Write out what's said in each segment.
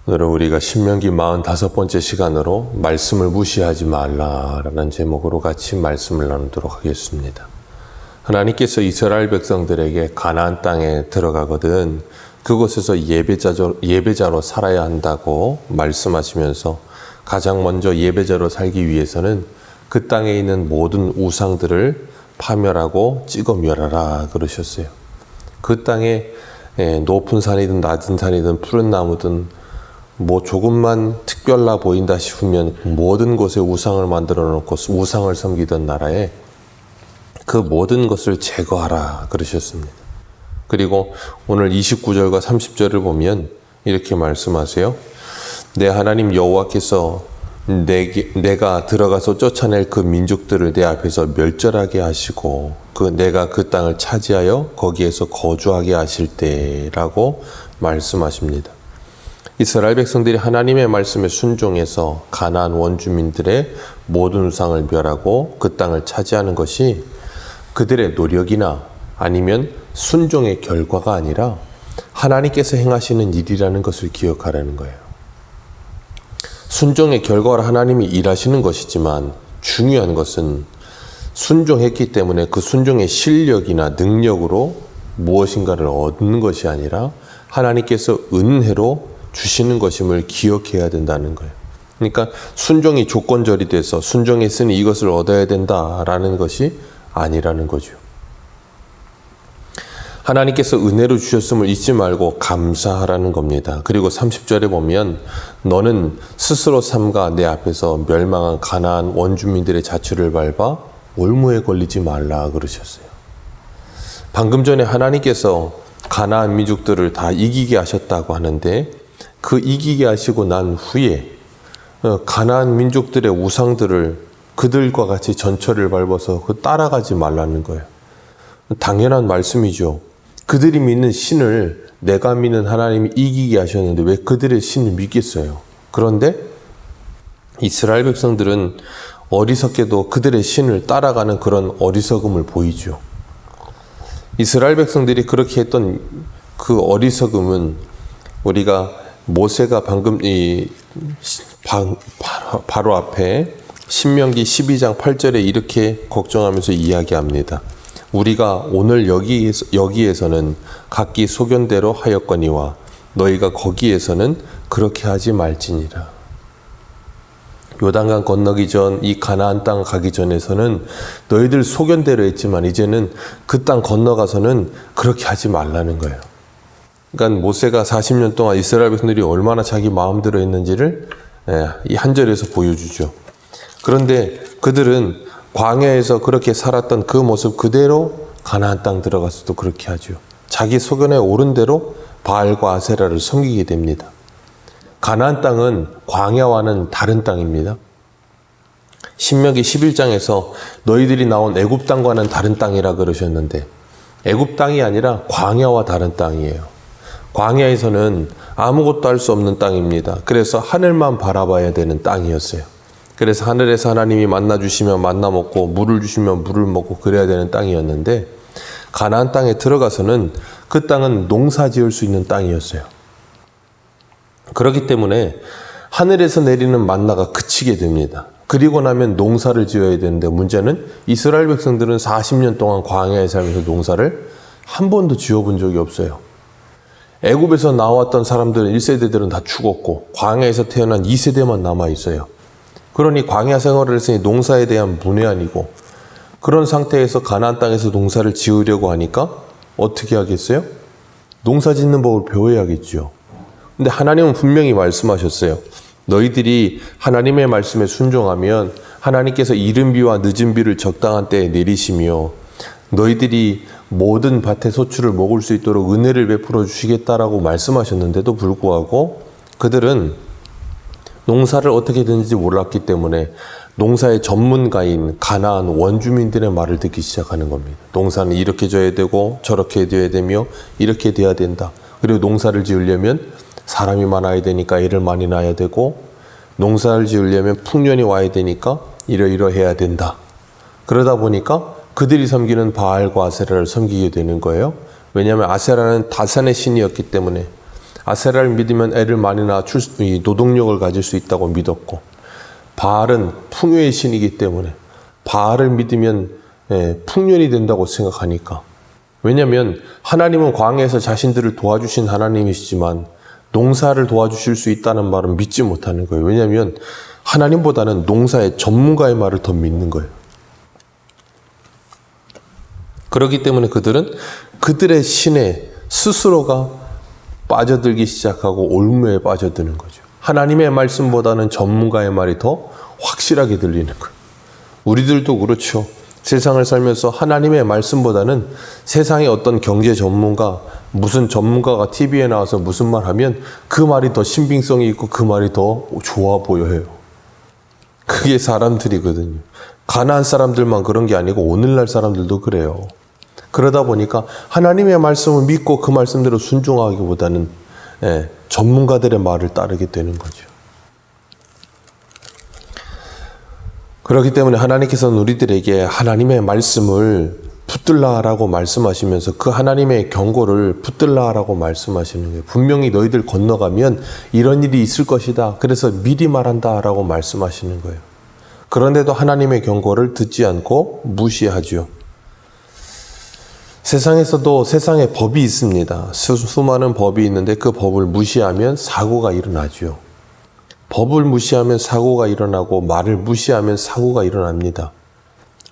오늘은 우리가 신명기 45번째 시간으로 말씀을 무시하지 말라라는 제목으로 같이 말씀을 나누도록 하겠습니다. 하나님께서 이스라엘 백성들에게 가나안 땅에 들어가거든 그곳에서 예배자로 살아야 한다고 말씀하시면서 가장 먼저 예배자로 살기 위해서는 그 땅에 있는 모든 우상들을 파멸하고 찍어 멸하라 그러셨어요. 그 땅에 높은 산이든 낮은 산이든 푸른 나무든 조금만 특별나 보인다 싶으면 모든 곳에 우상을 만들어 놓고 우상을 섬기던 나라에 그 모든 것을 제거하라 그러셨습니다. 그리고 오늘 29절과 30절을 보면 이렇게 말씀하세요. 내 하나님 여호와께서 내가 들어가서 쫓아낼 그 민족들을 내 앞에서 멸절하게 하시고 내가 그 땅을 차지하여 거기에서 거주하게 하실 때라고 말씀하십니다. 이스라엘 백성들이 하나님의 말씀에 순종해서 가나안 원주민들의 모든 우상을 멸하고 그 땅을 차지하는 것이 그들의 노력이나 아니면 순종의 결과가 아니라 하나님께서 행하시는 일이라는 것을 기억하라는 거예요. 순종의 결과로 하나님이 일하시는 것이지만 중요한 것은 순종했기 때문에 그 순종의 실력이나 능력으로 무엇인가를 얻는 것이 아니라 하나님께서 은혜로 주시는 것임을 기억해야 된다는 거예요. 그러니까 순종이 조건절이 돼서 순종했으니 이것을 얻어야 된다라는 것이 아니라는 거죠. 하나님께서 은혜로 주셨음을 잊지 말고 감사하라는 겁니다. 그리고 30절에 보면 너는 스스로 삼가 내 앞에서 멸망한 가나안 원주민들의 자취를 밟아 올무에 걸리지 말라 그러셨어요. 방금 전에 하나님께서 가나안 민족들을 다 이기게 하셨다고 하는데 그 이기게 하시고 난 후에 가나안 민족들의 우상들을 그들과 같이 전철을 밟아서 따라가지 말라는 거예요. 당연한 말씀이죠. 그들이 믿는 신을 내가 믿는 하나님이 이기게 하셨는데 왜 그들의 신을 믿겠어요? 그런데 이스라엘 백성들은 어리석게도 그들의 신을 따라가는 그런 어리석음을 보이죠. 이스라엘 백성들이 그렇게 했던 그 어리석음은 우리가 모세가 방금 바로 앞에 신명기 12장 8절에 이렇게 걱정하면서 이야기합니다. 우리가 오늘 여기에서는 각기 소견대로 하였거니와 너희가 거기에서는 그렇게 하지 말지니라. 요단강 건너기 전 이 가나안 땅 가기 전에서는 너희들 소견대로 했지만 이제는 그 땅 건너가서는 그렇게 하지 말라는 거예요. 그러니까 모세가 40년 동안 이스라엘 백성들이 얼마나 자기 마음대로 했는지를 이 한 절에서 보여주죠. 그런데 그들은 광야에서 그렇게 살았던 그 모습 그대로 가나안 땅 들어가서도 그렇게 하죠. 자기 소견에 옳은 대로 바알과 아세라를 섬기게 됩니다. 가나안 땅은 광야와는 다른 땅입니다. 신명기 11장에서 너희들이 나온 애굽 땅과는 다른 땅이라 그러셨는데 애굽 땅이 아니라 광야와 다른 땅이에요. 광야에서는 아무것도 할 수 없는 땅입니다. 그래서 하늘만 바라봐야 되는 땅이었어요. 그래서 하늘에서 하나님이 만나 주시면 만나 먹고 물을 주시면 물을 먹고 그래야 되는 땅이었는데 가나안 땅에 들어가서는 그 땅은 농사 지을 수 있는 땅이었어요. 그렇기 때문에 하늘에서 내리는 만나가 그치게 됩니다. 그리고 나면 농사를 지어야 되는데 문제는 이스라엘 백성들은 40년 동안 광야에 살면서 농사를 한 번도 지어본 적이 없어요. 애굽에서 나왔던 사람들은 1세대들은 다 죽었고 광야에서 태어난 2세대만 남아있어요. 그러니 광야 생활을 했으니 농사에 대한 문외한이고 그런 상태에서 가나안 땅에서 농사를 지으려고 하니까 어떻게 하겠어요? 농사 짓는 법을 배워야겠죠. 근데 하나님은 분명히 말씀하셨어요. 너희들이 하나님의 말씀에 순종하면 하나님께서 이른 비와 늦은 비를 적당한 때에 내리시며 너희들이 모든 밭의 소출을 먹을 수 있도록 은혜를 베풀어 주시겠다라고 말씀하셨는데도 불구하고 그들은 농사를 어떻게 되는지 몰랐기 때문에 농사의 전문가인 가나안 원주민들의 말을 듣기 시작하는 겁니다. 농사는 이렇게 져야 되고 저렇게 돼야 되며 이렇게 돼야 된다. 그리고 농사를 지으려면 사람이 많아야 되니까 애를 많이 낳아야 되고 농사를 지으려면 풍년이 와야 되니까 이러이러해야 된다. 그러다 보니까 그들이 섬기는 바알과 아세라를 섬기게 되는 거예요. 왜냐하면 아세라는 다산의 신이었기 때문에 아세라를 믿으면 애를 많이 낳아 노동력을 가질 수 있다고 믿었고, 바알은 풍요의 신이기 때문에 바알을 믿으면 풍년이 된다고 생각하니까. 왜냐하면 하나님은 광야에서 자신들을 도와주신 하나님이시지만 농사를 도와주실 수 있다는 말은 믿지 못하는 거예요. 왜냐하면 하나님보다는 농사의 전문가의 말을 더 믿는 거예요. 그렇기 때문에 그들은 그들의 신에 스스로가 빠져들기 시작하고 올무에 빠져드는 거죠. 하나님의 말씀보다는 전문가의 말이 더 확실하게 들리는 거예요. 우리들도 그렇죠. 세상을 살면서 하나님의 말씀보다는 세상의 어떤 경제 전문가, 무슨 전문가가 TV에 나와서 무슨 말 하면 그 말이 더 신빙성이 있고 그 말이 더 좋아 보여요. 그게 사람들이거든요. 가나안 사람들만 그런 게 아니고 오늘날 사람들도 그래요. 그러다 보니까 하나님의 말씀을 믿고 그 말씀대로 순종하기보다는 전문가들의 말을 따르게 되는 거죠. 그렇기 때문에 하나님께서는 우리들에게 하나님의 말씀을 붙들라라고 말씀하시면서 그 하나님의 경고를 붙들라라고 말씀하시는 거예요. 분명히 너희들 건너가면 이런 일이 있을 것이다. 그래서 미리 말한다라고 말씀하시는 거예요. 그런데도 하나님의 경고를 듣지 않고 무시하죠. 세상에서도 세상에 법이 있습니다. 수많은 법이 있는데 그 법을 무시하면 사고가 일어나죠. 법을 무시하면 사고가 일어나고 말을 무시하면 사고가 일어납니다.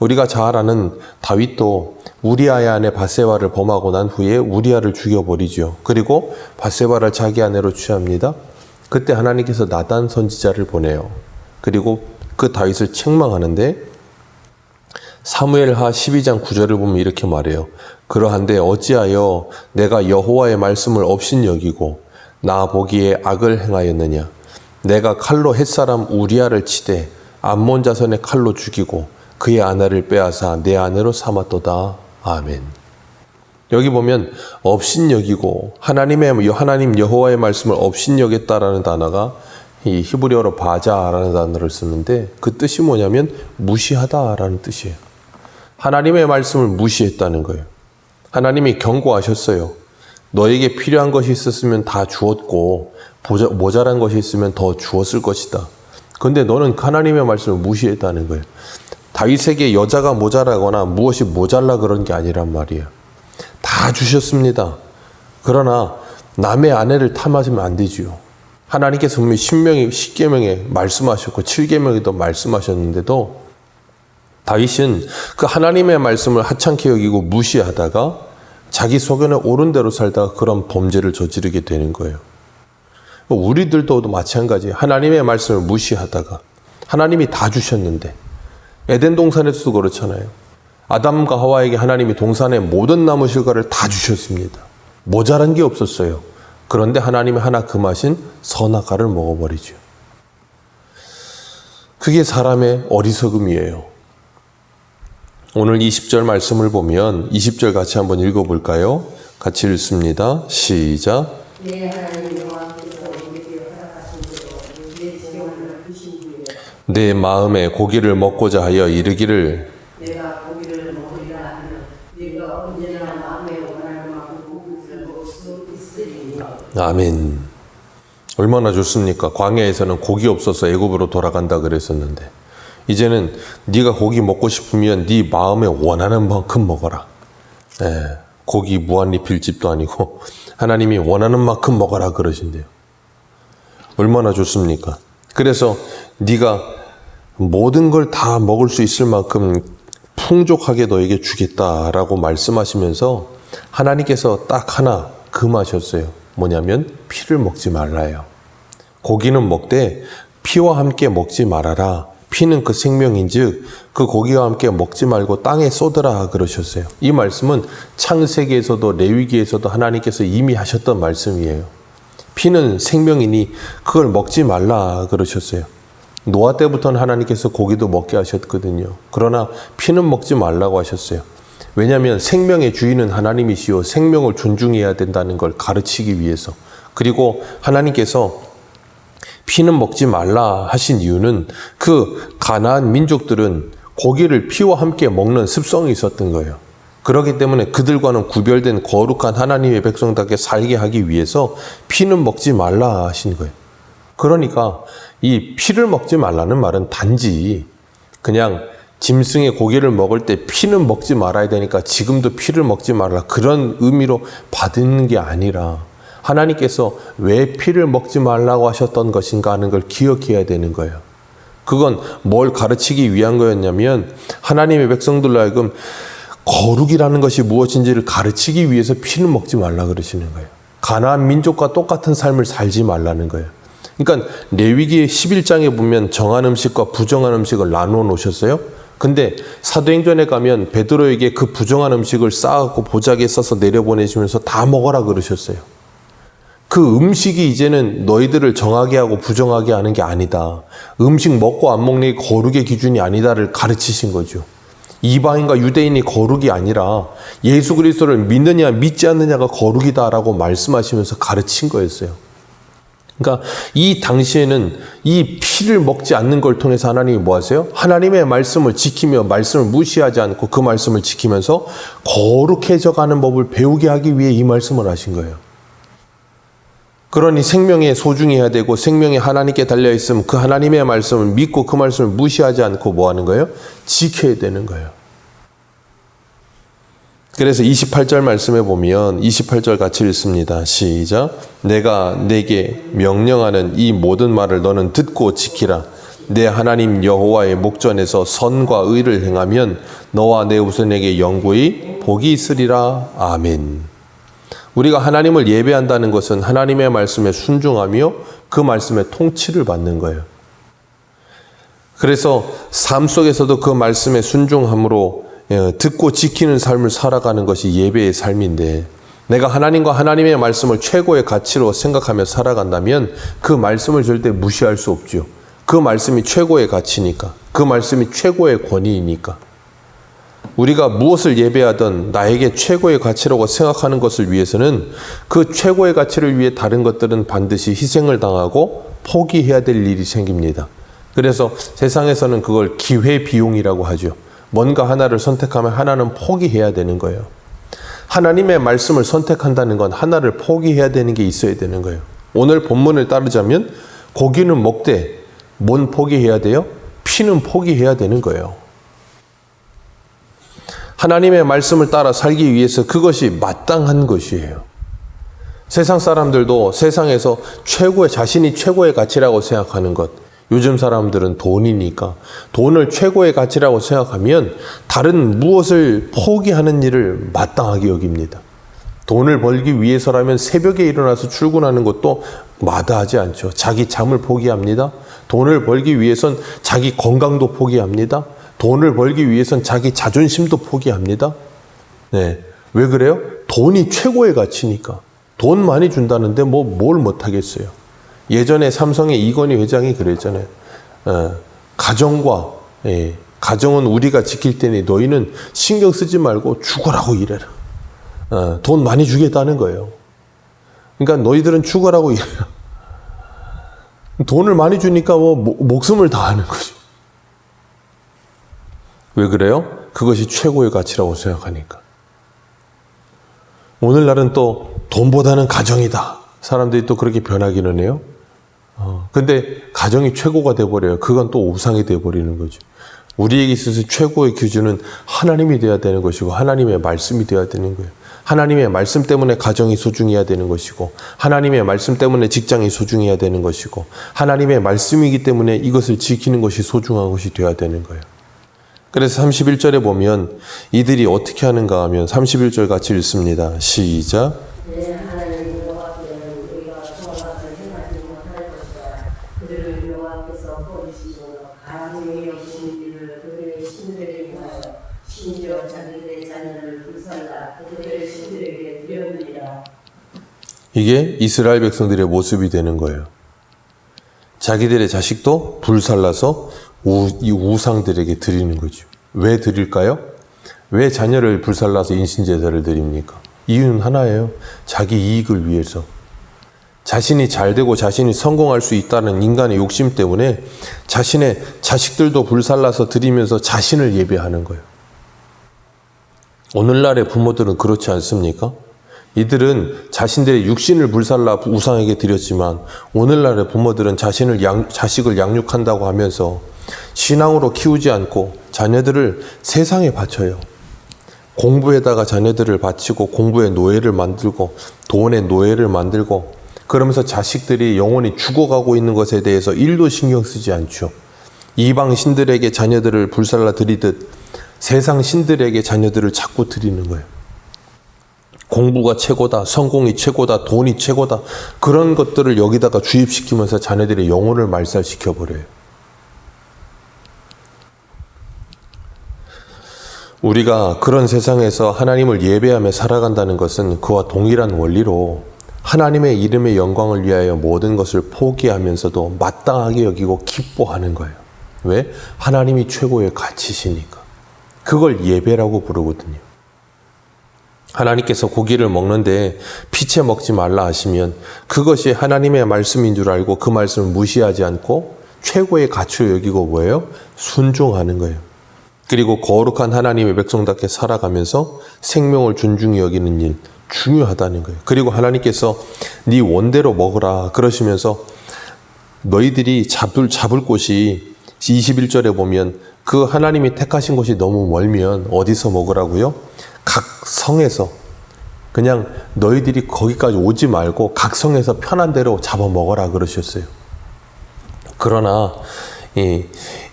우리가 잘 아는 다윗도 우리아의 아내 밧세바를 범하고 난 후에 우리아를 죽여버리죠. 그리고 밧세바를 자기 아내로 취합니다. 그때 하나님께서 나단 선지자를 보내요. 그리고 그 다윗을 책망하는데 사무엘하 12장 9절을 보면 이렇게 말해요. 그러한데 어찌하여 내가 여호와의 말씀을 업신여기고 나 보기에 악을 행하였느냐. 내가 칼로 햇사람 우리아를 치되 암몬 자손의 칼로 죽이고 그의 아내를 빼앗아 내 아내로 삼았도다. 아멘. 여기 보면 업신여기고 하나님 여호와의 말씀을 업신여겼다라는 단어가 이 히브리어로 바자라는 단어를 쓰는데 그 뜻이 뭐냐면 무시하다라는 뜻이에요. 하나님의 말씀을 무시했다는 거예요. 하나님이 경고하셨어요. 너에게 필요한 것이 있었으면 다 주었고 모자란 것이 있으면 더 주었을 것이다. 그런데 너는 하나님의 말씀을 무시했다는 거예요. 다윗에게 여자가 모자라거나 무엇이 모자라 그런 게 아니란 말이에요. 다 주셨습니다. 그러나 남의 아내를 탐하시면 안 되지요. 하나님께서 분명히 신명이 10계명에 말씀하셨고 7계명에도 말씀하셨는데도 다윗은 그 하나님의 말씀을 하찮게 여기고 무시하다가 자기 소견에 옳은 대로 살다가 그런 범죄를 저지르게 되는 거예요. 우리들도 마찬가지. 하나님의 말씀을 무시하다가 하나님이 다 주셨는데 에덴 동산에서도 그렇잖아요. 아담과 하와에게 하나님이 동산의 모든 나무 실과를 다 주셨습니다. 모자란 게 없었어요. 그런데 하나님이 하나 금하신 선악과를 먹어버리죠. 그게 사람의 어리석음이에요. 오늘 20절 말씀을 보면 20절 같이 한번 읽어볼까요? 같이 읽습니다. 시작. 내 마음에 고기를 먹고자 하여 이르기를 내가 고기를 먹으리라 하면 네가 언제나 마음에 원하는 만큼 고기를 먹을 수 있으리니. 아멘. 얼마나 좋습니까? 광야에서는 고기 없어서 애굽으로 돌아간다 그랬었는데 이제는 네가 고기 먹고 싶으면 네 마음에 원하는 만큼 먹어라. 고기 무한리필 집도 아니고 하나님이 원하는 만큼 먹어라 그러신대요. 얼마나 좋습니까? 그래서 네가 모든 걸 다 먹을 수 있을 만큼 풍족하게 너에게 주겠다라고 말씀하시면서 하나님께서 딱 하나 금하셨어요. 뭐냐면 피를 먹지 말라요. 고기는 먹되 피와 함께 먹지 말아라. 피는 그 생명인즉 그 고기와 함께 먹지 말고 땅에 쏟으라 그러셨어요. 이 말씀은 창세기에서도 레위기에서도 하나님께서 이미 하셨던 말씀이에요. 피는 생명이니 그걸 먹지 말라 그러셨어요. 노아 때부터는 하나님께서 고기도 먹게 하셨거든요. 그러나 피는 먹지 말라고 하셨어요. 왜냐하면 생명의 주인은 하나님이시요 생명을 존중해야 된다는 걸 가르치기 위해서. 그리고 하나님께서 피는 먹지 말라 하신 이유는 그 가나안 민족들은 고기를 피와 함께 먹는 습성이 있었던 거예요. 그렇기 때문에 그들과는 구별된 거룩한 하나님의 백성답게 살게 하기 위해서 피는 먹지 말라 하신 거예요. 그러니까 이 피를 먹지 말라는 말은 단지 그냥 짐승의 고기를 먹을 때 피는 먹지 말아야 되니까 지금도 피를 먹지 말라, 그런 의미로 받는 게 아니라 하나님께서 왜 피를 먹지 말라고 하셨던 것인가 하는 걸 기억해야 되는 거예요. 그건 뭘 가르치기 위한 거였냐면 하나님의 백성들로 하여금 거룩이라는 것이 무엇인지를 가르치기 위해서 피는 먹지 말라 그러시는 거예요. 가나안 민족과 똑같은 삶을 살지 말라는 거예요. 그러니까 레위기 11장에 보면 정한 음식과 부정한 음식을 나누어 놓으셨어요. 근데 사도행전에 가면 베드로에게 그 부정한 음식을 쌓아갖고 보자기에 써서 내려보내시면서 다 먹어라 그러셨어요. 그 음식이 이제는 너희들을 정하게 하고 부정하게 하는 게 아니다. 음식 먹고 안 먹는 게 거룩의 기준이 아니다를 가르치신 거죠. 이방인과 유대인이 거룩이 아니라 예수 그리스도를 믿느냐 믿지 않느냐가 거룩이다라고 말씀하시면서 가르친 거였어요. 그러니까 이 당시에는 이 피를 먹지 않는 걸 통해서 하나님이 뭐 하세요? 하나님의 말씀을 지키며 말씀을 무시하지 않고 그 말씀을 지키면서 거룩해져 가는 법을 배우게 하기 위해 이 말씀을 하신 거예요. 그러니 생명에 소중해야 되고 생명이 하나님께 달려있으면 그 하나님의 말씀을 믿고 그 말씀을 무시하지 않고 뭐 하는 거예요? 지켜야 되는 거예요. 그래서 28절 말씀에 보면 28절 같이 읽습니다. 시작. 내가 내게 명령하는 이 모든 말을 너는 듣고 지키라. 내 하나님 여호와의 목전에서 선과 의를 행하면 너와 내 후손에게 영구히 복이 있으리라. 아멘. 우리가 하나님을 예배한다는 것은 하나님의 말씀에 순종하며 그 말씀의 통치를 받는 거예요. 그래서 삶 속에서도 그 말씀에 순종함으로 듣고 지키는 삶을 살아가는 것이 예배의 삶인데, 내가 하나님과 하나님의 말씀을 최고의 가치로 생각하며 살아간다면 그 말씀을 절대 무시할 수 없죠. 그 말씀이 최고의 가치니까, 그 말씀이 최고의 권위이니까. 우리가 무엇을 예배하든 나에게 최고의 가치라고 생각하는 것을 위해서는 그 최고의 가치를 위해 다른 것들은 반드시 희생을 당하고 포기해야 될 일이 생깁니다. 그래서 세상에서는 그걸 기회비용이라고 하죠. 뭔가 하나를 선택하면 하나는 포기해야 되는 거예요. 하나님의 말씀을 선택한다는 건 하나를 포기해야 되는 게 있어야 되는 거예요. 오늘 본문을 따르자면 고기는 먹되 뭔 포기해야 돼요? 피는 포기해야 되는 거예요. 하나님의 말씀을 따라 살기 위해서 그것이 마땅한 것이에요. 세상 사람들도 세상에서 자신이 최고의 가치라고 생각하는 것, 요즘 사람들은 돈이니까 돈을 최고의 가치라고 생각하면 다른 무엇을 포기하는 일을 마땅하게 여깁니다. 돈을 벌기 위해서라면 새벽에 일어나서 출근하는 것도 마다하지 않죠. 자기 잠을 포기합니다. 돈을 벌기 위해선 자기 건강도 포기합니다. 돈을 벌기 위해선 자기 자존심도 포기합니다. 네. 왜 그래요? 돈이 최고의 가치니까. 돈 많이 준다는데 뭘 못하겠어요. 예전에 삼성의 이건희 회장이 그랬잖아요. 가정은 우리가 지킬 테니 너희는 신경 쓰지 말고 죽어라고 일해라. 돈 많이 주겠다는 거예요. 그러니까 너희들은 죽어라고 일해라. 돈을 많이 주니까 목숨을 다하는 거죠. 왜 그래요? 그것이 최고의 가치라고 생각하니까. 오늘날은 또 돈보다는 가정이다. 사람들이 또 그렇게 변하기는 해요. 근데 가정이 최고가 돼버려요. 그건 또 우상이 돼버리는 거죠. 우리에게 있어서 최고의 기준은 하나님이 돼야 되는 것이고 하나님의 말씀이 돼야 되는 거예요. 하나님의 말씀 때문에 가정이 소중해야 되는 것이고 하나님의 말씀 때문에 직장이 소중해야 되는 것이고 하나님의 말씀이기 때문에 이것을 지키는 것이 소중한 것이 돼야 되는 거예요. 그래서 31절에 보면 이들이 어떻게 하는가 하면 31절 같이 읽습니다. 시작. 이게 이스라엘 백성들의 모습이 되는 거예요. 자기들의 자식도 불살라서 이 우상들에게 드리는 거죠. 왜 드릴까요? 왜 자녀를 불살라서 인신제사를 드립니까? 이유는 하나예요. 자기 이익을 위해서. 자신이 잘되고 자신이 성공할 수 있다는 인간의 욕심 때문에 자신의 자식들도 불살라서 드리면서 자신을 예배하는 거예요. 오늘날의 부모들은 그렇지 않습니까? 이들은 자신들의 육신을 불살라 우상에게 드렸지만 오늘날의 부모들은 자식을 양육한다고 하면서 신앙으로 키우지 않고 자녀들을 세상에 바쳐요. 공부에다가 자녀들을 바치고 공부의 노예를 만들고 돈의 노예를 만들고 그러면서 자식들이 영원히 죽어가고 있는 것에 대해서 1도 신경 쓰지 않죠. 이방 신들에게 자녀들을 불살라 드리듯 세상 신들에게 자녀들을 자꾸 드리는 거예요. 공부가 최고다, 성공이 최고다, 돈이 최고다 그런 것들을 여기다가 주입시키면서 자녀들의 영혼을 말살시켜버려요. 우리가 그런 세상에서 하나님을 예배하며 살아간다는 것은 그와 동일한 원리로 하나님의 이름의 영광을 위하여 모든 것을 포기하면서도 마땅하게 여기고 기뻐하는 거예요. 왜? 하나님이 최고의 가치시니까. 그걸 예배라고 부르거든요. 하나님께서 고기를 먹는데 피채 먹지 말라 하시면 그것이 하나님의 말씀인 줄 알고 그 말씀을 무시하지 않고 최고의 가치로 여기고 뭐예요? 순종하는 거예요. 그리고 거룩한 하나님의 백성답게 살아가면서 생명을 존중히 여기는 일 중요하다는 거예요. 그리고 하나님께서 네 원대로 먹으라 그러시면서 너희들이 잡을 곳이 21절에 보면 그 하나님이 택하신 곳이 너무 멀면 어디서 먹으라고요? 각 성에서 그냥 너희들이 거기까지 오지 말고 각 성에서 편한 대로 잡아 먹어라 그러셨어요. 그러나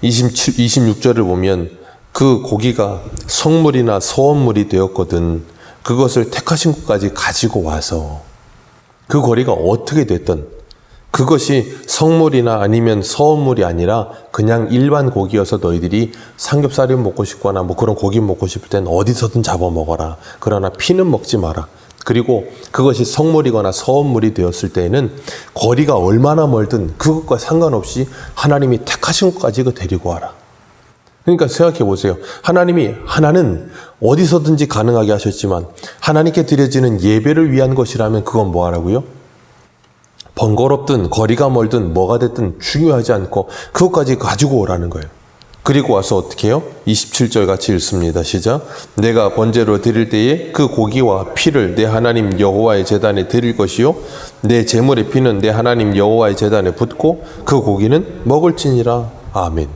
26절을 보면 그 고기가 성물이나 소원물이 되었거든 그것을 택하신 곳까지 가지고 와서 그 거리가 어떻게 됐든 그것이 성물이나 아니면 서원물이 아니라 그냥 일반 고기여서 너희들이 삼겹살이 먹고 싶거나 뭐 그런 고기 먹고 싶을 땐 어디서든 잡아 먹어라. 그러나 피는 먹지 마라. 그리고 그것이 성물이거나 서원물이 되었을 때에는 거리가 얼마나 멀든 그것과 상관없이 하나님이 택하신 곳까지 데리고 와라. 그러니까 생각해 보세요. 하나는 어디서든지 가능하게 하셨지만 하나님께 드려지는 예배를 위한 것이라면 그건 뭐 하라고요? 번거롭든 거리가 멀든 뭐가 됐든 중요하지 않고 그것까지 가지고 오라는 거예요. 그리고 와서 어떻게 해요? 27절 같이 읽습니다. 시작. 내가 번제로 드릴 때에 그 고기와 피를 내 하나님 여호와의 제단에 드릴 것이요 내 제물의 피는 내 하나님 여호와의 제단에 붓고 그 고기는 먹을지니라. 아멘.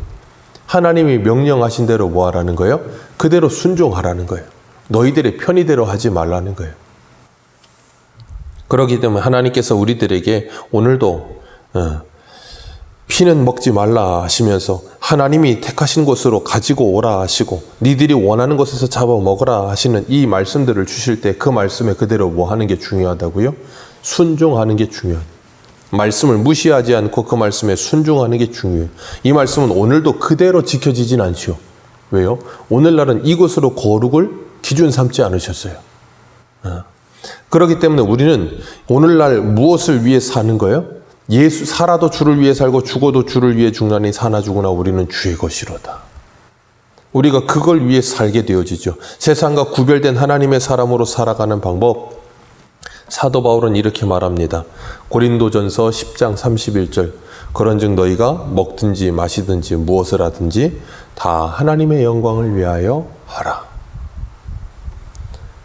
하나님이 명령하신 대로 뭐 하라는 거예요? 그대로 순종하라는 거예요. 너희들의 편의대로 하지 말라는 거예요. 그렇기 때문에 하나님께서 우리들에게 오늘도 피는 먹지 말라 하시면서 하나님이 택하신 곳으로 가지고 오라 하시고 니들이 원하는 곳에서 잡아 먹으라 하시는 이 말씀들을 주실 때 그 말씀에 그대로 뭐 하는 게 중요하다고요? 순종하는 게 중요해요. 말씀을 무시하지 않고 그 말씀에 순종하는 게 중요해요. 이 말씀은 오늘도 그대로 지켜지진 않죠. 왜요? 오늘날은 이것으로 거룩을 기준 삼지 않으셨어요. 그렇기 때문에 우리는 오늘날 무엇을 위해 사는 거예요? 살아도 주를 위해 살고 죽어도 주를 위해 죽나니 사나 죽으나 우리는 주의 것이로다. 우리가 그걸 위해 살게 되어지죠. 세상과 구별된 하나님의 사람으로 살아가는 방법, 사도 바울은 이렇게 말합니다. 고린도전서 10장 31절 그런즉 너희가 먹든지 마시든지 무엇을 하든지 다 하나님의 영광을 위하여 하라.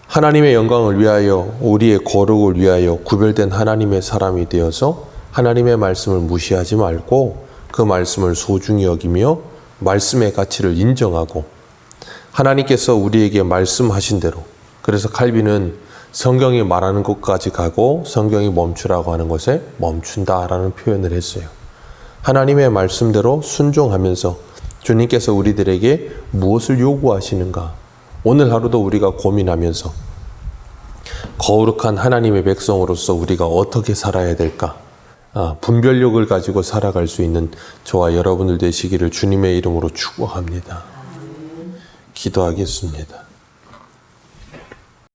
하나님의 영광을 위하여 우리의 거룩을 위하여 구별된 하나님의 사람이 되어서 하나님의 말씀을 무시하지 말고 그 말씀을 소중히 여기며 말씀의 가치를 인정하고 하나님께서 우리에게 말씀하신 대로 그래서 칼빈은 성경이 말하는 곳까지 가고 성경이 멈추라고 하는 것에 멈춘다라는 표현을 했어요. 하나님의 말씀대로 순종하면서 주님께서 우리들에게 무엇을 요구하시는가 오늘 하루도 우리가 고민하면서 거룩한 하나님의 백성으로서 우리가 어떻게 살아야 될까 분별력을 가지고 살아갈 수 있는 저와 여러분들 되시기를 주님의 이름으로 축복합니다. 기도하겠습니다.